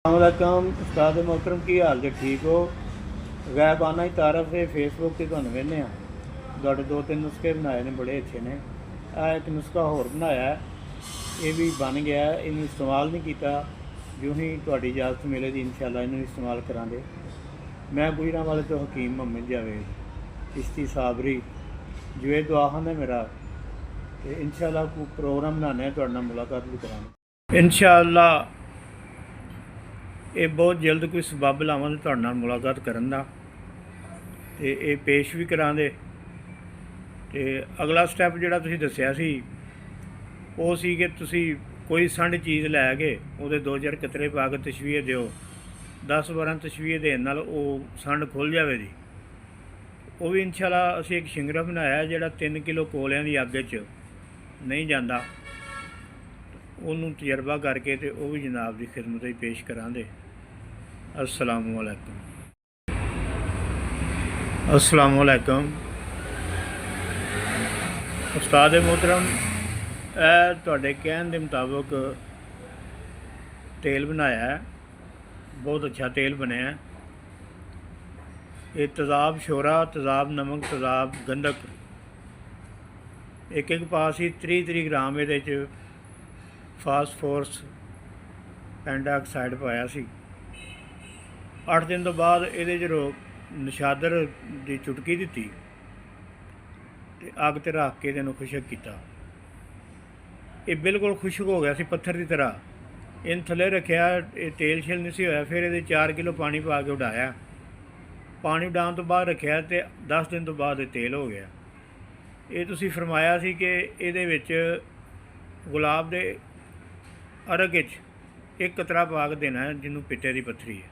अस्सलाम उस्ताद मोहतरम की हाल जे ठीक हो। गैबाना की तारफ से फेसबुक से तुहानूं वेखने तुहाडे दो तीन नुस्खे बनाए ने बड़े अच्छे ने। एक नुस्खा होर बनाया ये भी बन गया, इन्हूं इस्तेमाल नहीं किया, जो ही तुहाडी इजाज़त मिलेगी इंशाअल्लाह इन्हूं इस्तेमाल करांगे। मैं गुजरांवाले तो हकीम मोहम्मद जावेद चिश्ती साबरी जुए दुआखान है मेरा, तो इंशाअल्लाह कोई प्रोग्राम बनाने तुहाडे नाल मुलाकात भी करांगे इंशाअल्लाह। ये बहुत जल्द कोई सबब लावांगे तुहाडे नाल मुलाकात करन दा, ते ये पेश भी करांगे। ते अगला स्टैप जिहड़ा तुसीं दस्सिया सी वो सी कि तुसीं कोई संड चीज़ लै के उहदे दो चार कतरे पा के तशवीह दिओ, 10-12 तशवीह देण नाल वो संड खुल जावे जी। वो भी इंशाअल्लाह असीं एक शिंगरा बनाया जिहड़ा 3 किलो कोलियां दी अग्ग च नहीं जांदा, ਉਹਨੂੰ तजर्बा करके तो वह भी जनाब की खिदमत में पेश करांगे। अस्सलामु अलैकुम। अस्सलामु अलैकुम उस्ताद मोहतरम, तुहाडे कहण दे मुताबिक तेल बनाया है, बहुत अच्छा तेल बनया है। ये तेज़ाब शोरा, तेज़ाब नमक, तेज़ाब गंधक एक पास ही 30 ग्राम ये फास्फोरस पेंडाऑक्साइड पाया सी। 8 दिन तो बाद ये जो नशादर की चुटकी दी तो अग ते रख के इन्हूं खुशक किया। ये बिल्कुल खुशक हो गया सी पत्थर की तरह। इन थले रखा, ये तेल शेल नहीं सी होया। फिर ये 4 किलो पानी पा के उड़ाया, पानी उड़ाने तो बाद रखा तो 10 दिन तो बाद तेल हो गया। ये तुसी फरमाया सी कि ये गुलाब के अरग एक कतरा पा के देना है जिन्होंने पिट्टे की पत्थरी है।